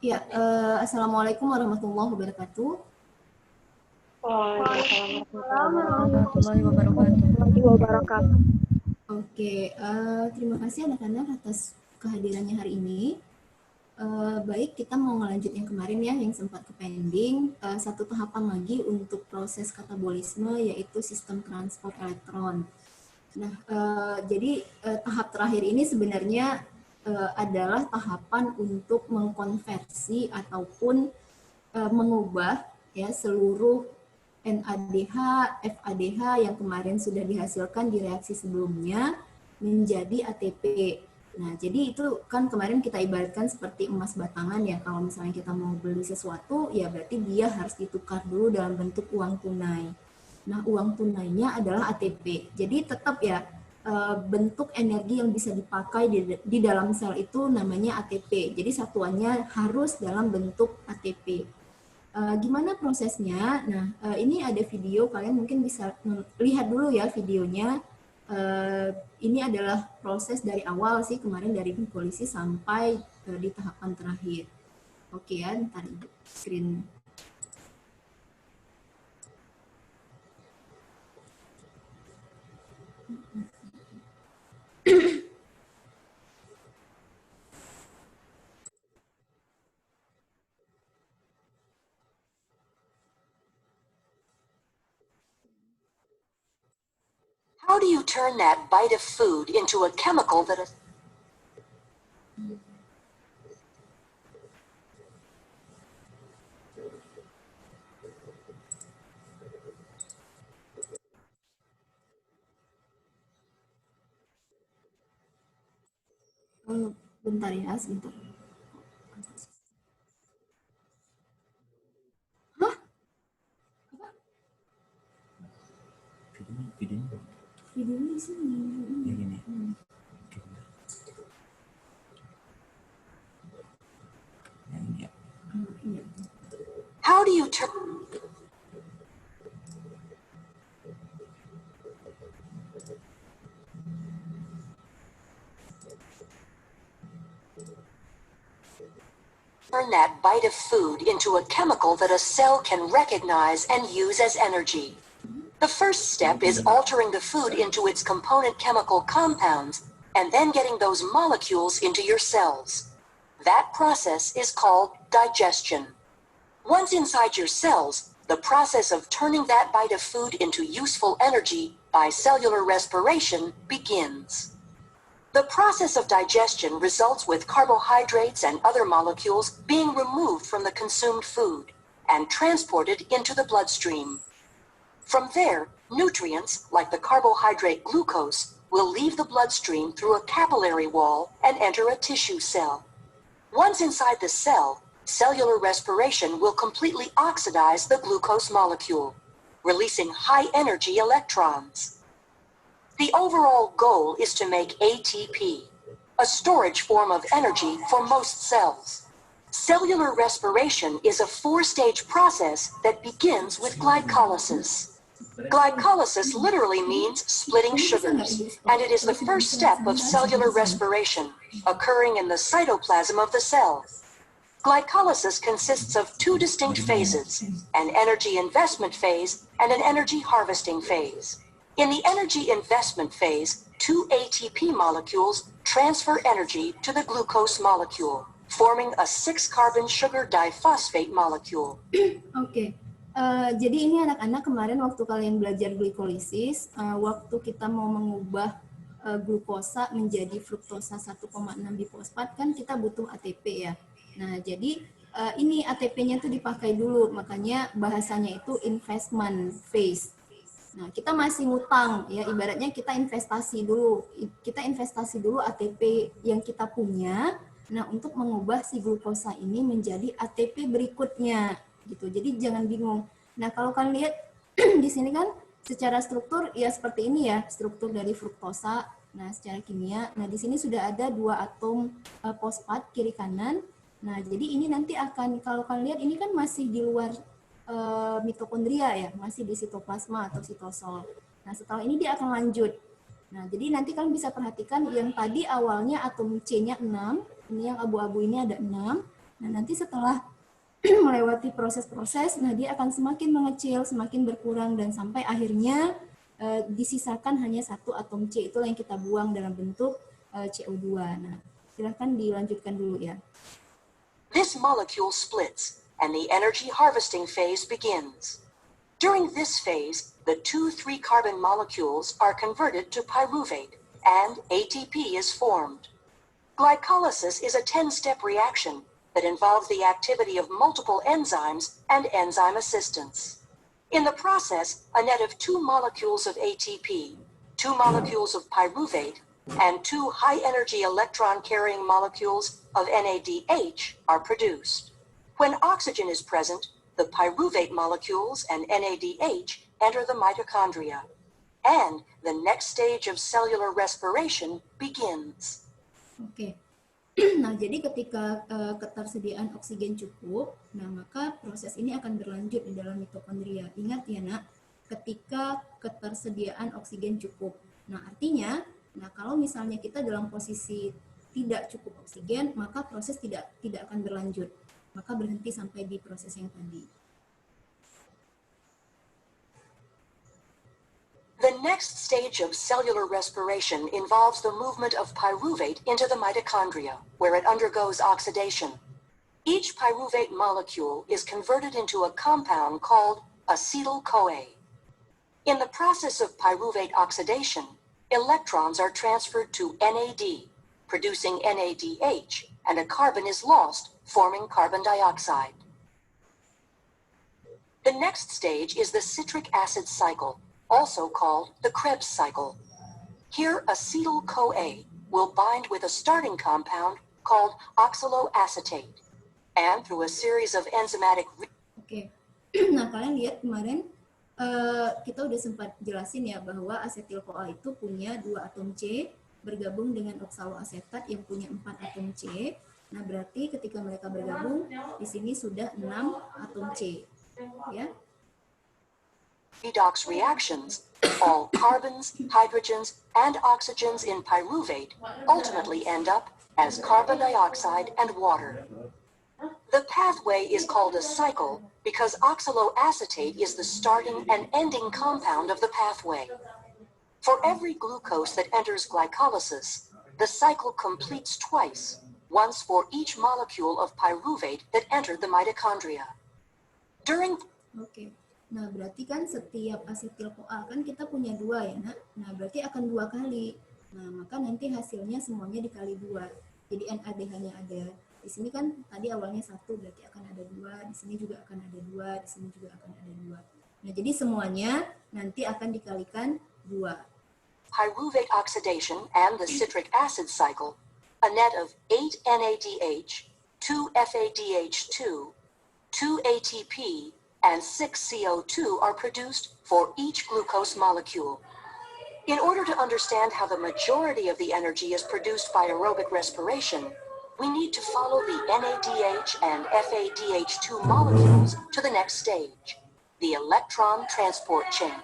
Ya, Assalamualaikum warahmatullahi wabarakatuh. Waalaikumsalam warahmatullahi wabarakatuh. Oke, terima kasih anak-anak atas kehadirannya hari ini. Baik, kita mau ngelanjut yang kemarin ya, yang sempat ke pending. Satu tahapan lagi untuk proses katabolisme, yaitu sistem transport elektron. Nah, jadi tahap terakhir ini sebenarnya adalah tahapan untuk mengkonversi ataupun mengubah ya seluruh NADH, FADH yang kemarin sudah dihasilkan di reaksi sebelumnya menjadi ATP. Nah, jadi itu kan kemarin kita ibaratkan seperti emas batangan ya. Kalau misalnya kita mau beli sesuatu, ya berarti dia harus ditukar dulu dalam bentuk uang tunai. Nah, uang tunainya adalah ATP. Jadi tetap ya, bentuk energi yang bisa dipakai di dalam sel itu namanya ATP. Jadi satuannya harus dalam bentuk ATP. Gimana prosesnya? Nah, ini ada video, kalian mungkin bisa lihat dulu ya videonya. Ini adalah proses dari awal sih, kemarin dari glikolisis sampai di tahapan terakhir. Oke ya, ntar ibu screen. How do you turn that bite of food into a chemical that is... Bentar ya, sebentar. Hah? Videonya di sini. Ini. How do you turn... turn that bite of food into a chemical that a cell can recognize and use as energy? The first step is altering the food into its component chemical compounds and then getting those molecules into your cells. That process is called digestion. Once inside your cells, the process of turning that bite of food into useful energy by cellular respiration begins. The process of digestion results with carbohydrates and other molecules being removed from the consumed food and transported into the bloodstream. From there, nutrients, like the carbohydrate glucose, will leave the bloodstream through a capillary wall and enter a tissue cell. Once inside the cell, cellular respiration will completely oxidize the glucose molecule, releasing high-energy electrons. The overall goal is to make ATP, a storage form of energy for most cells. Cellular respiration is a four-stage process that begins with glycolysis. Glycolysis literally means splitting sugars, and it is the first step of cellular respiration, occurring in the cytoplasm of the cell. Glycolysis consists of two distinct phases, an energy investment phase and an energy harvesting phase. In the energy investment phase, two ATP molecules transfer energy to the glucose molecule, forming a 6-carbon sugar diphosphate molecule. Oke. Jadi ini anak-anak kemarin waktu kalian belajar glikolisis, waktu kita mau mengubah glukosa menjadi fruktosa 1,6 bifosfat kan kita butuh ATP ya. Nah, jadi ini ATP-nya tuh dipakai dulu, makanya bahasanya itu investment phase. Nah, kita masih ngutang ya, ibaratnya kita investasi dulu ATP yang kita punya. Nah, untuk mengubah si glukosa ini menjadi ATP berikutnya gitu. Jadi jangan bingung. Nah, kalau kalian lihat di sini kan secara struktur ya seperti ini ya, struktur dari fruktosa. Nah, secara kimia, nah di sini sudah ada 2 atom fosfat kiri kanan. Nah, jadi ini nanti akan, kalau kalian lihat ini kan masih di luar mitokondria ya, masih di sitoplasma atau sitosol. Nah, setelah ini dia akan lanjut Nah, jadi nanti kalian bisa perhatikan yang tadi awalnya atom C-nya 6, ini yang abu-abu ini ada 6. Nah, nanti setelah melewati proses-proses, nah dia akan semakin mengecil, semakin berkurang, dan sampai akhirnya disisakan hanya satu atom C, itulah yang kita buang dalam bentuk CO2. Nah, silahkan dilanjutkan dulu ya. This molecule splits, and the energy harvesting phase begins. During this phase, the 2,3 carbon molecules are converted to pyruvate, and ATP is formed. Glycolysis is a 10-step reaction that involves the activity of multiple enzymes and enzyme assistance. In the process, a net of 2 molecules of ATP, 2 molecules of pyruvate, and 2 high-energy electron-carrying molecules of NADH are produced. When oxygen is present, the pyruvate molecules and NADH enter the mitochondria, and the next stage of cellular respiration begins. Oke. Nah, jadi ketika ketersediaan oksigen cukup, nah maka proses ini akan berlanjut di dalam mitokondria. Ingat ya, Nak, ketika ketersediaan oksigen cukup. Nah, artinya, nah kalau misalnya kita dalam posisi tidak cukup oksigen, maka proses tidak akan berlanjut. Maka berhenti sampai di proses yang tadi. The next stage of cellular respiration involves the movement of pyruvate into the mitochondria, where it undergoes oxidation. Each pyruvate molecule is converted into a compound called acetyl-CoA. In the process of pyruvate oxidation, electrons are transferred to NAD, producing NADH, and a carbon is lost, forming carbon dioxide. The next stage is the citric acid cycle, also called the Krebs cycle. Here, acetyl-CoA will bind with a starting compound called oxaloacetate, and through a series of enzymatic... Oke. Nah, kalian lihat kemarin kita udah sempat jelasin ya bahwa asetil-CoA itu punya 2 atom C bergabung dengan oksaloasetat yang punya 4 atom C. Nah, berarti ketika mereka bergabung, di sini sudah 6 atom C. Ya. Redox reactions, all carbons, hydrogens, and oxygens in pyruvate ultimately end up as carbon dioxide and water. The pathway is called a cycle because oxaloacetate is the starting and ending compound of the pathway. For every glucose that enters glycolysis, the cycle completes twice, once for each molecule of pyruvate that entered the mitochondria. During Oke. Nah, berarti kan setiap asetil-CoA kan kita punya 2 ya, Nak. Nah, berarti akan 2 kali. Nah, maka nanti hasilnya semuanya dikali 2. Jadi NADH-nya ada. Di sini kan tadi awalnya 1, berarti akan ada 2. Di sini juga akan ada 2. Di sini juga akan ada 2. Nah, jadi semuanya nanti akan dikalikan 2. Pyruvate oxidation and the citric acid cycle, a net of 8 NADH, 2 FADH2, 2 ATP, and 6 CO2 are produced for each glucose molecule. In order to understand how the majority of the energy is produced by aerobic respiration, we need to follow the NADH and FADH2 molecules to the next stage, the electron transport chain.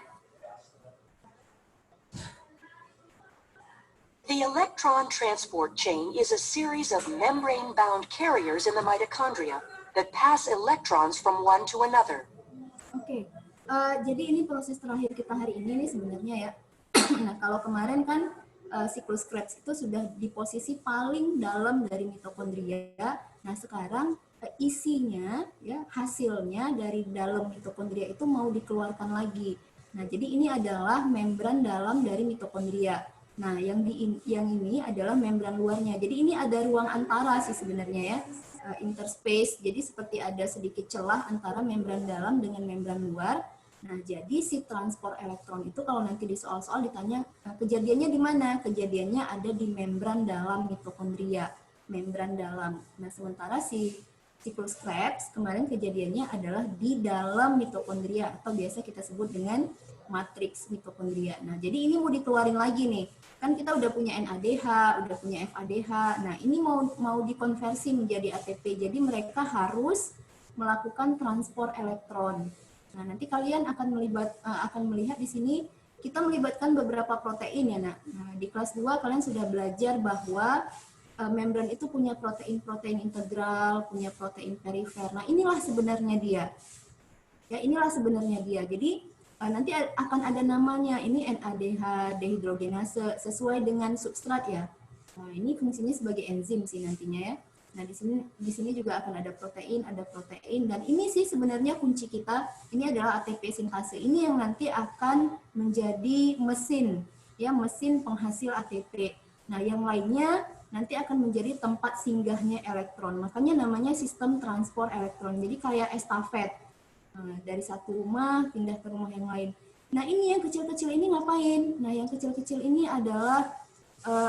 The electron transport chain is a series of membrane-bound carriers in the mitochondria that pass electrons from one to another. Oke, jadi ini proses terakhir kita hari ini nih sebenarnya ya. Nah, kalau kemarin kan siklus Krebs itu sudah di posisi paling dalam dari mitokondria. Nah, sekarang isinya, ya hasilnya dari dalam mitokondria itu mau dikeluarkan lagi. Nah, jadi ini adalah membran dalam dari mitokondria. Nah, yang ini adalah membran luarnya. Jadi ini ada ruang antara sih sebenarnya ya, interspace. Jadi seperti ada sedikit celah antara membran dalam dengan membran luar. Nah, jadi si transport elektron itu kalau nanti di soal-soal ditanya kejadiannya di mana? Kejadiannya ada di membran dalam mitokondria, membran dalam. Nah, sementara si siklus Krebs kemarin kejadiannya adalah di dalam mitokondria atau biasa kita sebut dengan matriks mitokondria. Nah, jadi ini mau dikeluarin lagi nih. Kan kita udah punya NADH, udah punya FADH. Nah, ini mau dikonversi menjadi ATP. Jadi mereka harus melakukan transport elektron. Nah, nanti kalian akan melihat di sini kita melibatkan beberapa protein ya, Nak. Nah, di kelas 2 kalian sudah belajar bahwa membran itu punya protein-protein integral, punya protein perifer. Nah, inilah sebenarnya dia. Ya, inilah sebenarnya dia. Jadi nanti akan ada namanya, ini NADH dehidrogenase sesuai dengan substrat ya. Nah, ini fungsinya sebagai enzim sih nantinya ya. Nah, di sini juga akan ada protein dan ini sih sebenarnya kunci kita. Ini adalah ATP sintase. Ini yang nanti akan menjadi mesin ya, mesin penghasil ATP. Nah, yang lainnya nanti akan menjadi tempat singgahnya elektron. Makanya namanya sistem transport elektron. Jadi kayak estafet. Nah, dari satu rumah pindah ke rumah yang lain. Nah, ini yang kecil-kecil ini ngapain? Nah, yang kecil-kecil ini adalah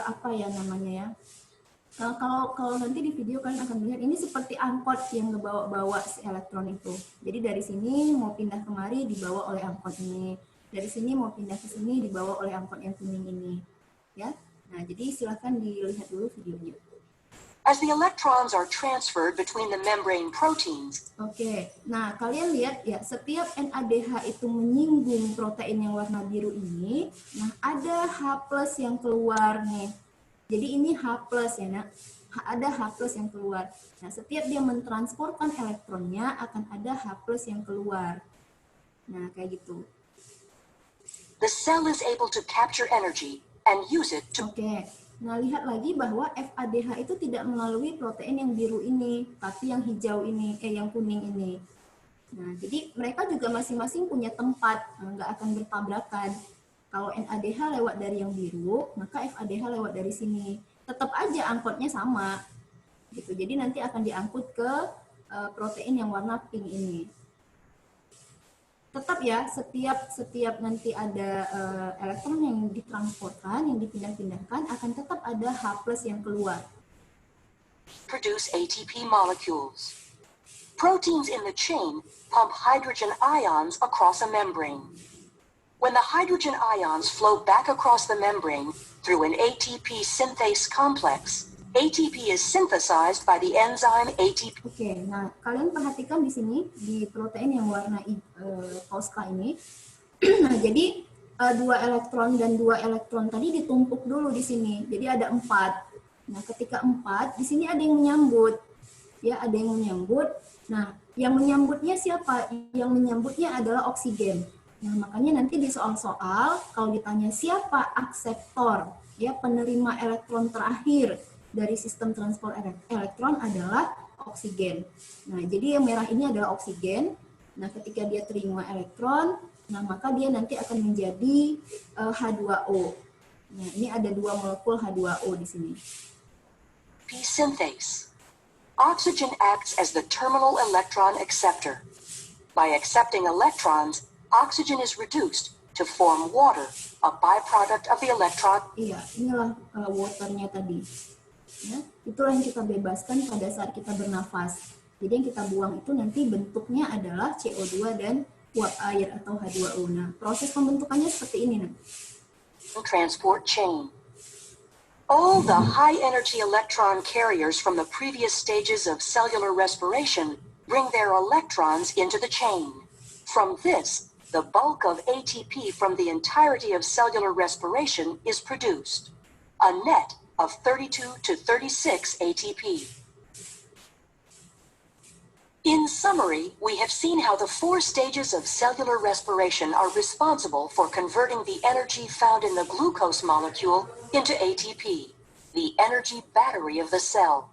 apa ya namanya ya? Kalau nanti di video kalian akan melihat ini seperti angkot yang ngebawa-bawa si elektron itu. Jadi dari sini mau pindah kemari dibawa oleh angkot ini. Dari sini mau pindah ke sini dibawa oleh angkot yang kuning ini. Ya. Nah, jadi silakan dilihat dulu videonya. As the electrons are transferred between the membrane proteins. Oke, nah kalian lihat ya, setiap NADH itu menyinggung protein yang warna biru ini, nah ada H+ yang keluar nih. Jadi ini H+ ya, Nak. Ada H+ yang keluar. Nah, setiap dia mentransportkan elektronnya akan ada H+ yang keluar. Nah, kayak gitu. The cell is able to capture energy and use it to. Oke. Nah, lihat lagi bahwa FADH itu tidak melalui protein yang biru ini, tapi yang hijau ini, yang kuning ini. Nah, jadi mereka juga masing-masing punya tempat, nggak akan bertabrakan. Kalau NADH lewat dari yang biru, maka FADH lewat dari sini. Tetap aja angkotnya sama. Gitu. Jadi nanti akan diangkut ke protein yang warna pink ini. Tetap ya, setiap nanti ada elektron yang ditransportkan, yang dipindah-pindahkan, akan tetap ada H+ yang keluar. Produce ATP molecules. Proteins in the chain pump hydrogen ions across a membrane. When the hydrogen ions flow back across the membrane through an ATP synthase complex, ATP is synthesized by the enzyme ATP. Oke, nah kalian perhatikan di sini di protein yang warna Tosca ini. Nah, jadi 2 elektron dan 2 elektron tadi ditumpuk dulu di sini. Jadi ada 4. Nah, ketika 4, di sini ada yang menyambut. Ya, ada yang menyambut. Nah, yang menyambutnya siapa? Yang menyambutnya adalah oksigen. Nah, makanya nanti di soal-soal kalau ditanya siapa akseptor, ya penerima elektron terakhir dari sistem transport elektron adalah oksigen. Nah, jadi yang merah ini adalah oksigen. Nah, ketika dia terima elektron, nah maka dia nanti akan menjadi H2O. Nah, ini ada 2 molekul H2O di sini. Synthase. Oxygen acts as the terminal electron acceptor. By accepting electrons, oxygen is reduced to form water, a byproduct of the electron. Iya, inilah waternya tadi. Ya, itulah yang kita bebaskan pada saat kita bernafas. Jadi yang kita buang itu nanti bentuknya adalah CO2 dan uap air atau H2O. Nah, proses pembentukannya seperti ini. Nah. Transport chain. All the high-energy electron carriers from the previous stages of cellular respiration bring their electrons into the chain. From this, the bulk of ATP from the entirety of cellular respiration is produced. A net of 32 to 36 ATP. In summary, we have seen how the 4 stages of cellular respiration are responsible for converting the energy found in the glucose molecule into ATP, the energy battery of the cell.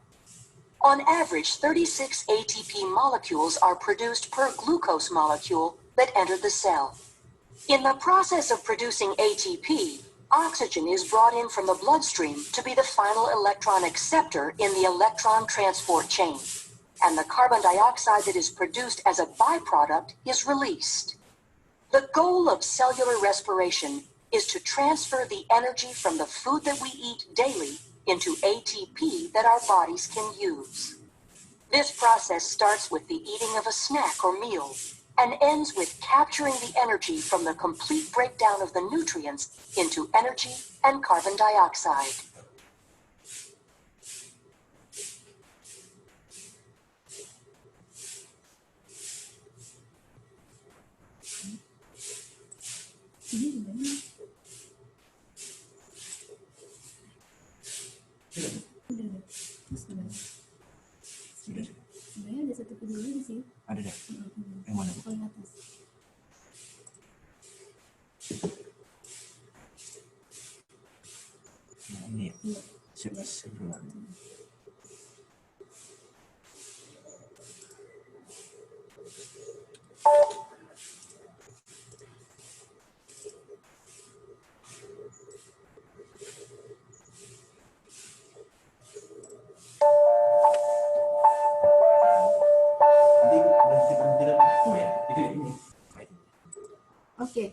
On average, 36 ATP molecules are produced per glucose molecule that entered the cell. In the process of producing ATP, oxygen is brought in from the bloodstream to be the final electron acceptor in the electron transport chain, and the carbon dioxide that is produced as a byproduct is released. The goal of cellular respiration is to transfer the energy from the food that we eat daily into ATP that our bodies can use. This process starts with the eating of a snack or meal, and ends with capturing the energy from the complete breakdown of the nutrients into energy and carbon dioxide. Oke,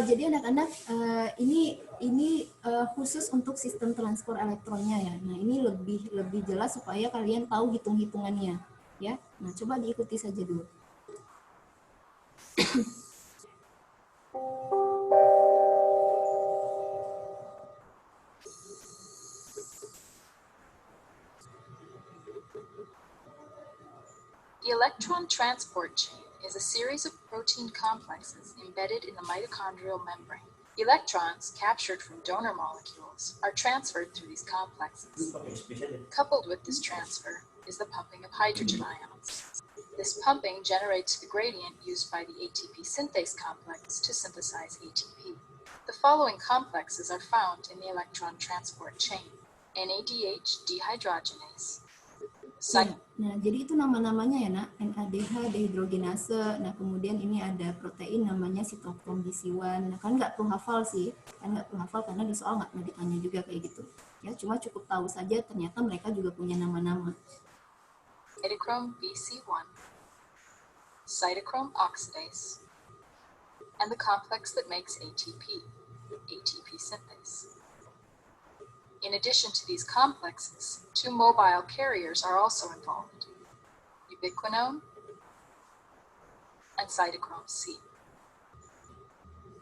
jadi anak-anak ini khusus untuk sistem transport elektronnya ya. Nah ini lebih jelas supaya kalian tahu hitung-hitungannya ya. Nah coba diikuti saja dulu. The electron transport chain is a series of protein complexes embedded in the mitochondrial membrane. Electrons captured from donor molecules are transferred through these complexes. Coupled with this transfer is the pumping of hydrogen ions. This pumping generates the gradient used by the ATP synthase complex to synthesize ATP. The following complexes are found in the electron transport chain: NADH dehydrogenase. Nah, jadi itu nama-namanya ya, nak. NADH dehidrogenase. Nah, kemudian ini ada protein namanya sitokrom BC1. Nah, kan nggak perlu hafal sih. Kan nggak perlu hafal karena di soal nggak pernah ditanya juga kayak gitu. Ya, cuma cukup tahu saja ternyata mereka juga punya nama-nama. Cytochrome BC1, cytochrome oxidase, and the complex that makes ATP, ATP synthase. In addition to these complexes, two mobile carriers are also involved: ubiquinone and cytochrome C.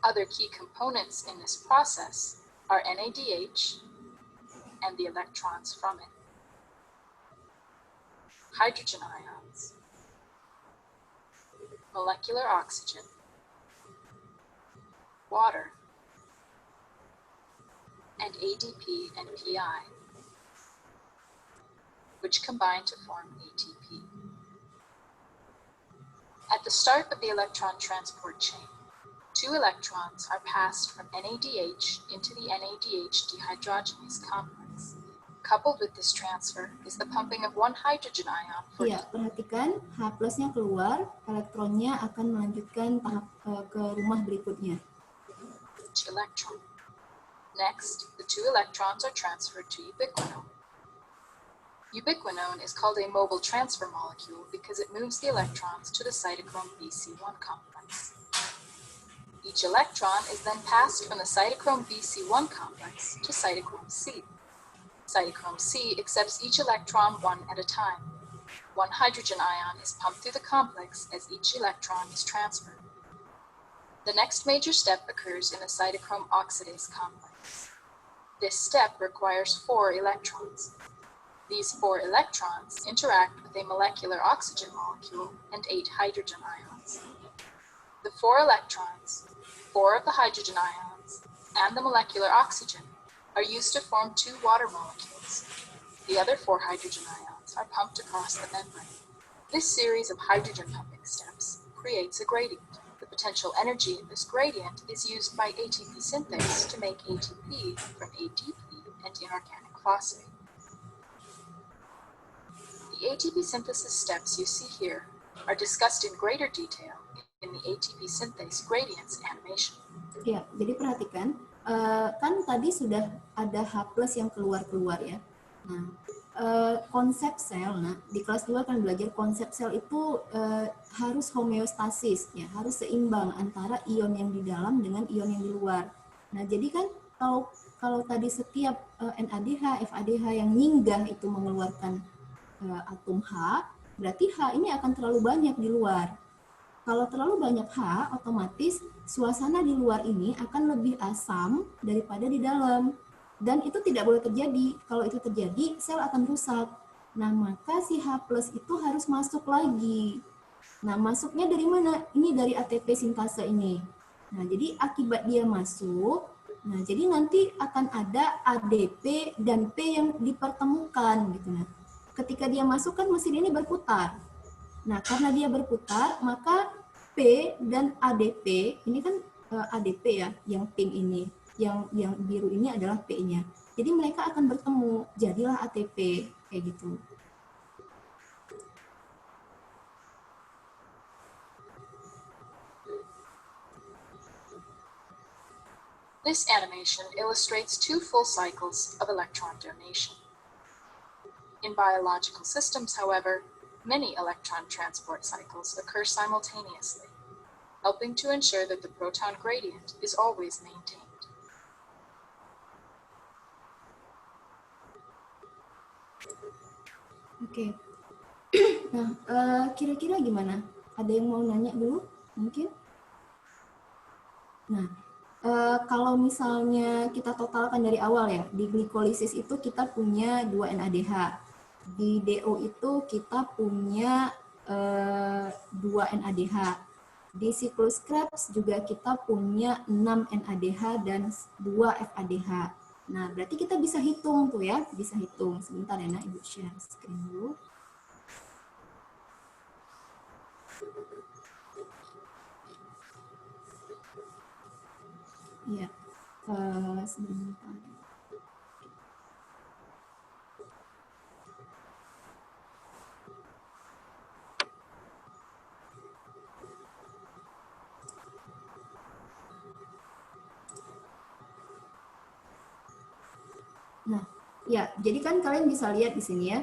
Other key components in this process are NADH and the electrons from it, hydrogen ions, molecular oxygen, water, and ADP and PI, which combine to form ATP. At the start of the electron transport chain, two electrons are passed from NADH into the NADH dehydrogenase complex. Coupled with this transfer is the pumping of one hydrogen ion for Iya, perhatikan H plusnya keluar, elektronnya akan melanjutkan tahap ke rumah berikutnya. each electron. Next, the two electrons are transferred to ubiquinone. Ubiquinone is called a mobile transfer molecule because it moves the electrons to the cytochrome BC1 complex. Each electron is then passed from the cytochrome BC1 complex to cytochrome C. Cytochrome C accepts each electron one at a time. One hydrogen ion is pumped through the complex as each electron is transferred. The next major step occurs in the cytochrome oxidase complex. This step requires 4 electrons. These 4 electrons interact with a molecular oxygen molecule and 8 hydrogen ions. The 4 electrons, 4 of the hydrogen ions, and the molecular oxygen are used to form 2 water molecules. The other 4 hydrogen ions are pumped across the membrane. This series of hydrogen pumping steps creates a gradient. The potential energy of this gradient is used by ATP synthase to make ATP from ADP and inorganic phosphate. The ATP synthesis steps you see here are discussed in greater detail in the ATP synthase gradients animation. Ya, jadi perhatikan, kan tadi sudah ada H plus yang keluar-keluar ya. Nah, konsep sel, nah di kelas 2 kan belajar konsep sel itu harus homeostasis, ya harus seimbang antara ion yang di dalam dengan ion yang di luar. Nah, jadi kan kalau tadi setiap NADH, FADH yang nyinggah itu mengeluarkan atom H, berarti H ini akan terlalu banyak di luar. Kalau terlalu banyak H, otomatis suasana di luar ini akan lebih asam daripada di dalam. Dan itu tidak boleh terjadi. Kalau itu terjadi, sel akan rusak. Nah, maka si H plus itu harus masuk lagi. Nah, masuknya dari mana? Ini dari ATP sintase ini. Nah, jadi akibat dia masuk, nah jadi nanti akan ada ADP dan P yang dipertemukan gitu. Nah, ketika dia masuk kan mesin ini berputar. Nah, karena dia berputar, maka P dan ADP, ini kan ADP ya, yang pink ini, yang biru ini adalah P-nya. Jadi mereka akan bertemu, jadilah ATP kayak gitu. This animation illustrates 2 full cycles of electron donation. In biological systems, however, many electron transport cycles occur simultaneously, helping to ensure that the proton gradient is always maintained. Oke. Nah, kira-kira gimana? Ada yang mau nanya dulu? Mungkin? Nah, kalau misalnya kita totalkan dari awal ya, di glikolisis itu kita punya 2 NADH. Di DO itu kita punya 2 NADH. Di siklus Krebs juga kita punya 6 NADH dan 2 FADH. Nah, berarti kita bisa hitung tuh ya, bisa hitung. Sebentar ya, Nak, Ibu share screen dulu. Iya, sebentar. Nah, ya, jadi kan kalian bisa lihat di sini ya,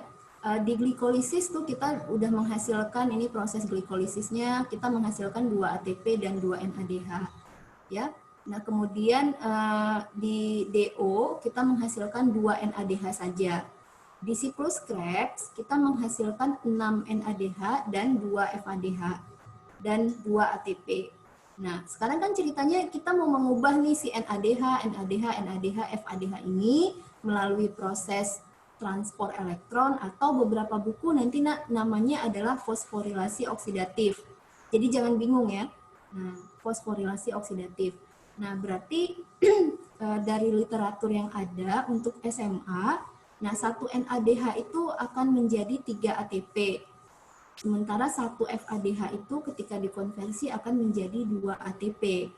di glikolisis tuh kita udah menghasilkan, ini proses glikolisisnya, kita menghasilkan 2 ATP dan 2 NADH. Ya, nah kemudian di DO kita menghasilkan 2 NADH saja. Di siklus Krebs kita menghasilkan 6 NADH dan 2 FADH dan 2 ATP. Nah, sekarang kan ceritanya kita mau mengubah nih si NADH, FADH ini melalui proses transport elektron atau beberapa buku nanti namanya adalah fosforilasi oksidatif. Jadi jangan bingung ya. Nah, fosforilasi oksidatif. Nah, berarti dari literatur yang ada untuk SMA, nah 1 NADH itu akan menjadi 3 ATP. Sementara 1 FADH itu ketika dikonversi akan menjadi 2 ATP.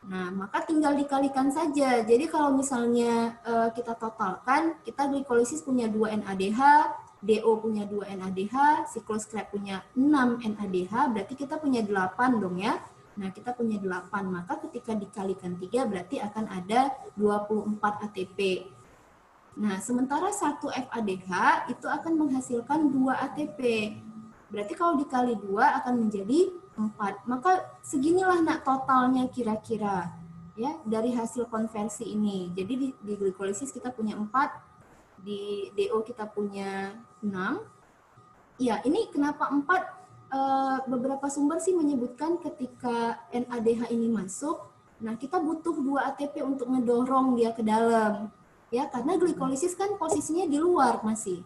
Nah, maka tinggal dikalikan saja. Jadi kalau misalnya kita totalkan, kita glikolisis punya 2 NADH, DO punya 2 NADH, siklus Krebs punya 6 NADH, berarti kita punya 8 dong ya. Nah, kita punya 8, maka ketika dikalikan 3 berarti akan ada 24 ATP. Nah, sementara 1 FADH itu akan menghasilkan 2 ATP. Berarti kalau dikali 2 akan menjadi 4. Maka seginilah nak totalnya kira-kira ya dari hasil konversi ini. Jadi di glikolisis kita punya 4, di DO kita punya 6. Ya, ini kenapa 4? Beberapa sumber sih menyebutkan ketika NADH ini masuk, nah kita butuh 2 ATP untuk ngedorong dia ke dalam. Ya, karena glikolisis kan posisinya di luar masih.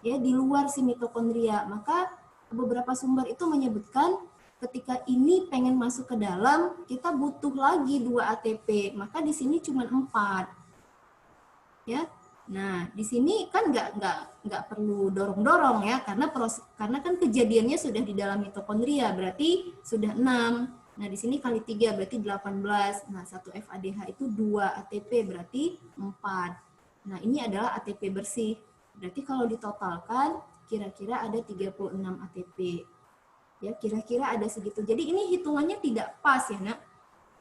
Ya, di luar si mitokondria. Maka beberapa sumber itu menyebutkan ketika ini pengen masuk ke dalam, kita butuh lagi 2 ATP. Maka di sini cuma 4. Ya. Nah, di sini kan nggak perlu dorong-dorong ya, karena kan kejadiannya sudah di dalam mitokondria, berarti sudah 6. Nah, di sini kali 3 berarti 18. Nah, 1 FADH itu 2 ATP berarti 4. Nah, ini adalah ATP bersih. Berarti kalau ditotalkan kira-kira ada 36 ATP. Ya, kira-kira ada segitu. Jadi ini hitungannya tidak pas ya, Nak.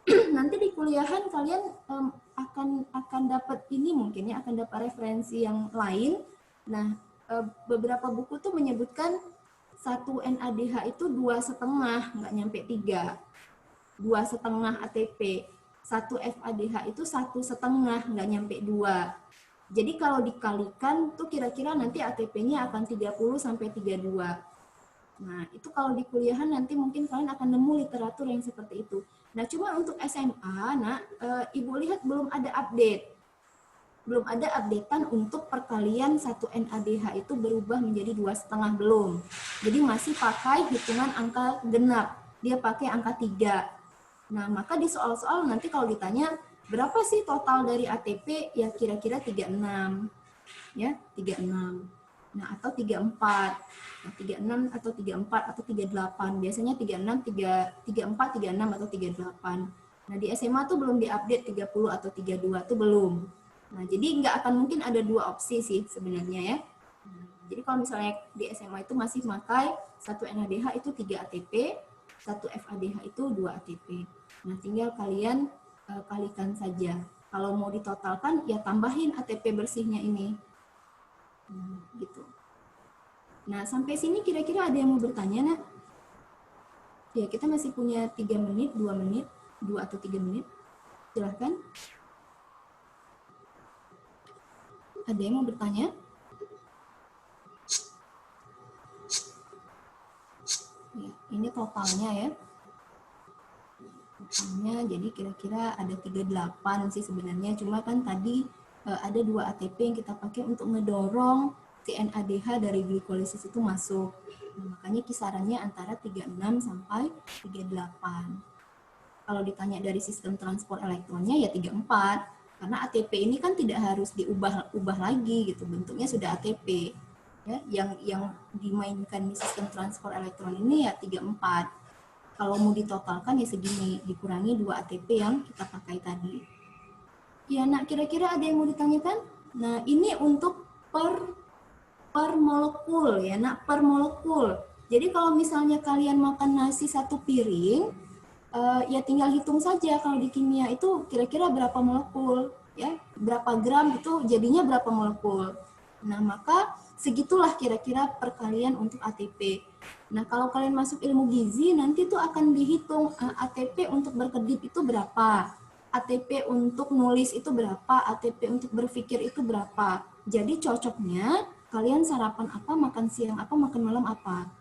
Nanti di kuliahan kalian akan dapat ini mungkin ya, akan dapat referensi yang lain. Nah, beberapa buku tuh menyebutkan 1 NADH itu 2,5, nggak nyampe 3. 2,5 ATP. 1 FADH itu 1,5, nggak nyampe 2. Jadi kalau dikalikan tuh kira-kira nanti ATP-nya akan 30 sampai 32. Nah, itu kalau di kuliahan nanti mungkin kalian akan nemu literatur yang seperti itu. Nah, cuma untuk SMA, Ibu lihat belum ada update. Belum ada updatean untuk perkalian 1 NADH itu berubah menjadi 2,5 belum. Jadi masih pakai hitungan angka genap. Dia pakai angka 3. Nah, maka di soal-soal nanti kalau ditanya, berapa sih total dari ATP? Ya kira-kira 36. Ya, 36. Nah, atau 34. Nah, 36 atau 34 atau 38. Biasanya 36, 34, 36 atau 38. Nah, di SMA tuh belum diupdate 30 atau 32 tuh belum. Nah, jadi nggak akan mungkin ada dua opsi sih sebenarnya ya. Jadi kalau misalnya di SMA itu masih pakai satu NADH itu 3 ATP, satu FADH itu 2 ATP. Nah, tinggal kalian kalikan saja. Kalau mau ditotalkan, ya tambahin ATP bersihnya ini. Gitu. Nah, sampai sini kira-kira ada yang mau bertanya, nak? Ya, kita masih punya 3 menit, 2 menit, 2 atau 3 menit. Silahkan. Ada yang mau bertanya? Ya, ini totalnya ya. Totalnya jadi kira-kira ada 38 sih sebenarnya. Cuma kan tadi ada 2 ATP yang kita pakai untuk ngedorong si NADH dari glikolisis itu masuk. Nah, makanya kisarannya antara 36 sampai 38. Kalau ditanya dari sistem transport elektronnya ya 34. Karena ATP ini kan tidak harus diubah lagi gitu. Bentuknya sudah ATP. Ya, yang dimainkan di sistem transport elektron ini ya 34. Kalau mau ditotalkan ya segini, dikurangi 2 ATP yang kita pakai tadi. Ya, nak, kira-kira ada yang mau ditanyakan? Nah, ini untuk per molekul ya, nak, per molekul. Jadi kalau misalnya kalian makan nasi 1 piring, ya tinggal hitung saja kalau di kimia itu kira-kira berapa molekul, ya, berapa gram itu jadinya berapa molekul. Nah, maka segitulah kira-kira perkalian untuk ATP. Nah, kalau kalian masuk ilmu gizi, nanti tuh akan dihitung ATP untuk berkedip itu berapa, ATP untuk nulis itu berapa, ATP untuk berpikir itu berapa. Jadi cocoknya kalian sarapan apa, makan siang apa, makan malam apa.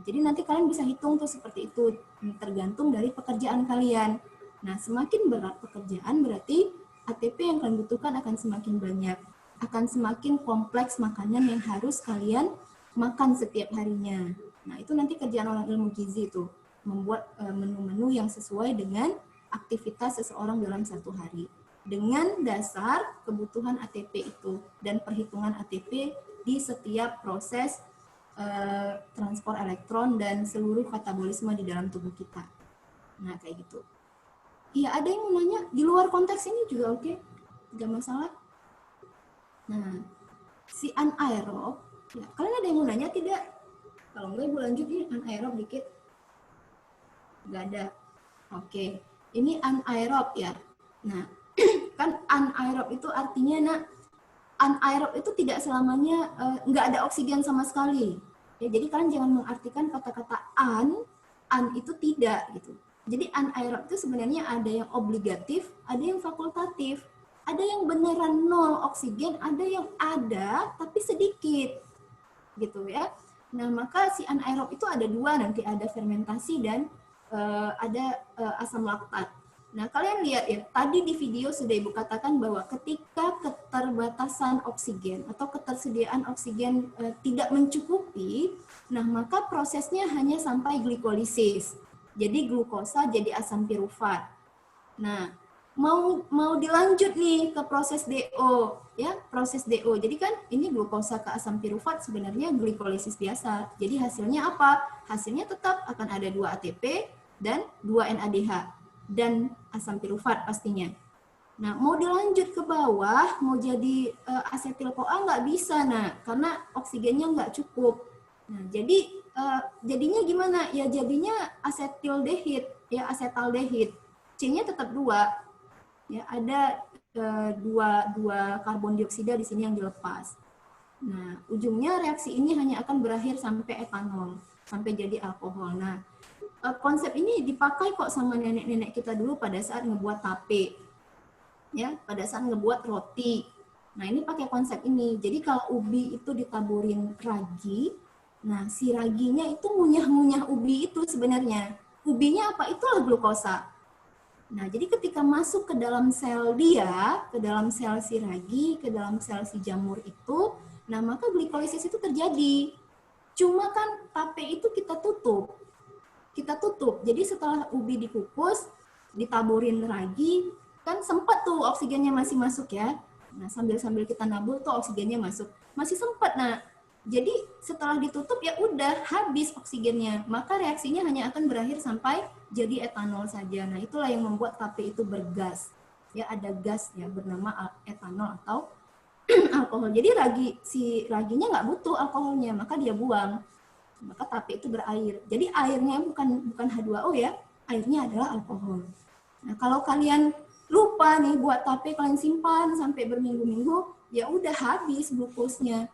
Jadi nanti kalian bisa hitung tuh seperti itu, tergantung dari pekerjaan kalian. Nah, semakin berat pekerjaan berarti ATP yang kalian butuhkan akan semakin banyak. Akan semakin kompleks makanan yang harus kalian makan setiap harinya. Nah, itu nanti kerjaan orang ilmu gizi itu, membuat menu-menu yang sesuai dengan aktivitas seseorang dalam satu hari. Dengan dasar kebutuhan ATP itu dan perhitungan ATP di setiap proses transport elektron dan seluruh katabolisme di dalam tubuh kita. Nah, kayak gitu. Iya, ada yang mau nanya di luar konteks ini juga oke, nggak masalah. Nah, si anaerob, ya, kalian ada yang mau nanya tidak? Kalau enggak, Ibu lanjut nih, anaerob dikit. Nggak ada. Oke, ini anaerob ya. Nah, kan anaerob itu artinya, nak, anaerob itu tidak selamanya nggak ada oksigen sama sekali. Ya, jadi kalian jangan mengartikan kata-kata an itu tidak gitu. Jadi anaerob itu sebenarnya ada yang obligatif, ada yang fakultatif. Ada yang beneran nol oksigen, ada yang ada tapi sedikit, gitu ya. Nah, maka si anaerob itu ada dua, nanti ada fermentasi dan ada asam laktat. Nah, kalian lihat ya, tadi di video sudah Ibu katakan bahwa ketika keterbatasan oksigen atau ketersediaan oksigen tidak mencukupi, nah maka prosesnya hanya sampai glikolisis. Jadi glukosa jadi asam pirufat. Nah, mau dilanjut nih ke proses DO, ya, proses DO. Jadi kan ini glukosa ke asam pirufat sebenarnya glikolisis biasa. Jadi hasilnya apa? Hasilnya tetap akan ada 2 ATP dan 2 NADH dan asam pirufat pastinya. Nah, mau dilanjut ke bawah, mau jadi asetil-CoA nggak bisa, nah, karena oksigennya nggak cukup. Nah, jadi jadinya gimana? Ya jadinya asetildehid, ya, asetaldehid. C-nya tetap 2. Ya, ada dua karbon dioksida di sini yang dilepas. Nah, ujungnya reaksi ini hanya akan berakhir sampai etanol, sampai jadi alkohol. Nah, konsep ini dipakai kok sama nenek-nenek kita dulu pada saat ngebuat tape, ya, pada saat ngebuat roti. Nah, ini pakai konsep ini. Jadi kalau ubi itu ditaburin ragi, nah si raginya itu ngunyah-ngunyah ubi itu sebenarnya. Ubinya apa? Itulah glukosa. Nah, jadi ketika masuk ke dalam sel dia, ke dalam sel si ragi, ke dalam sel si jamur itu, nah maka glikolisis itu terjadi. Cuma kan tape itu kita tutup. Kita tutup. Jadi setelah ubi dikukus, ditaburin ragi, kan sempat tuh oksigennya masih masuk ya. Nah, sambil-sambil kita nabur tuh oksigennya masuk. Masih sempat. Nah, jadi setelah ditutup ya udah habis oksigennya, maka reaksinya hanya akan berakhir sampai jadi etanol saja. Nah, itulah yang membuat tape itu bergas. ya ada gas ya bernama etanol atau alkohol. Jadi si raginya nggak butuh alkoholnya, maka dia buang. Maka tape itu berair. Jadi airnya bukan H2O ya, airnya adalah alkohol. Nah, kalau kalian lupa nih buat tape, kalian simpan sampai berminggu-minggu, ya udah habis glukosnya.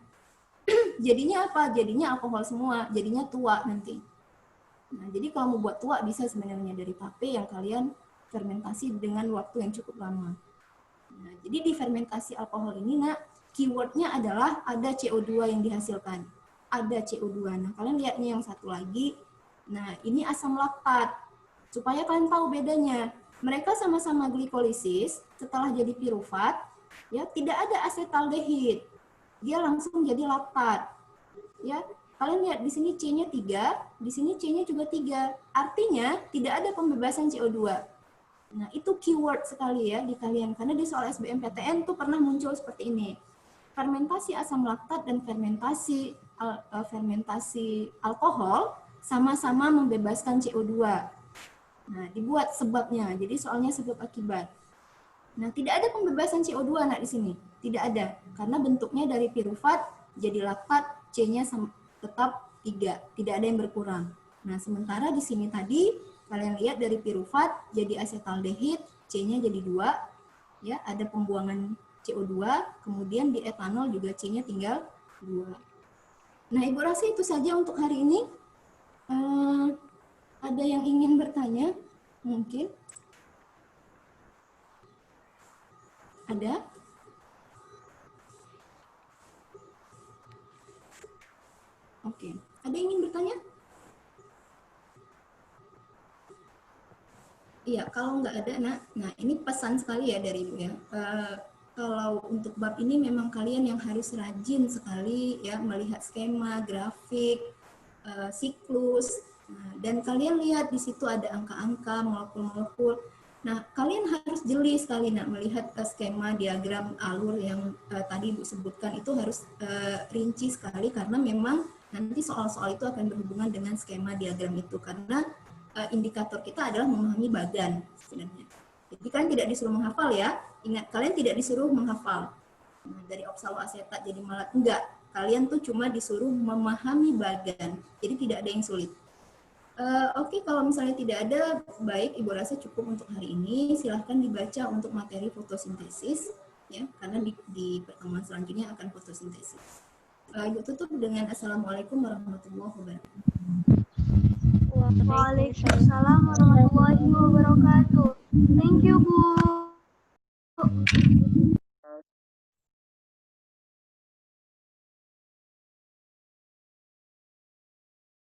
Jadinya apa? Jadinya alkohol semua, jadinya tua nanti. Nah, jadi kalau mau buat tua bisa sebenarnya dari tape yang kalian fermentasi dengan waktu yang cukup lama. Nah, jadi di fermentasi alkohol ini, keywordnya adalah ada CO2 yang dihasilkan. Ada CO2. Nah, kalian lihat nih yang satu lagi. Nah, ini asam laktat. Supaya kalian tahu bedanya. Mereka sama-sama glikolisis, setelah jadi piruvat, ya tidak ada asetaldehid. Dia langsung jadi laktat. Ya, kalian lihat di sini C-nya 3, di sini C-nya juga 3. Artinya tidak ada pembebasan CO2. Nah, itu keyword sekali ya di kalian. Karena di soal SBMPTN tuh pernah muncul seperti ini. Fermentasi asam laktat dan fermentasi alkohol sama-sama membebaskan CO2. Nah, dibuat sebabnya. Jadi soalnya sebab akibat. Nah, tidak ada pembebasan CO2 di sini. Tidak ada. Karena bentuknya dari piruvat jadi laktat, C-nya tetap 3. Tidak ada yang berkurang. Nah, sementara di sini tadi kalian lihat dari piruvat jadi asetaldehid, C-nya jadi 2. Ya, ada pembuangan CO2, kemudian di etanol juga C-nya tinggal 2. Nah, Ibu rasa itu saja untuk hari ini. Ada yang ingin bertanya? Mungkin? Ada? Oke. Ada yang ingin bertanya? Iya, kalau nggak ada, nah ini pesan sekali ya dari Ibu ya. Kalau untuk bab ini memang kalian yang harus rajin sekali ya melihat skema, grafik, siklus, dan kalian lihat di situ ada angka-angka, molekul-molekul. Nah, kalian harus jeli sekali melihat skema, diagram, alur yang tadi Ibu sebutkan itu harus rinci sekali karena memang nanti soal-soal itu akan berhubungan dengan skema, diagram itu karena indikator kita adalah memahami bagan sebenarnya. Jadi kalian tidak disuruh menghafal ya. Ingat, kalian tidak disuruh menghafal. Nah, dari oksaloasetat jadi malat, enggak. Kalian tuh cuma disuruh memahami bagan. Jadi tidak ada yang sulit. Oke, kalau misalnya tidak ada, baik, Ibu rasa cukup untuk hari ini. Silahkan dibaca untuk materi fotosintesis, ya, karena di pertemuan selanjutnya akan fotosintesis. Ibu tutup dengan Assalamualaikum warahmatullahi wabarakatuh. Waalaikumsalam warahmatullahi wabarakatuh. Thank you, Bu.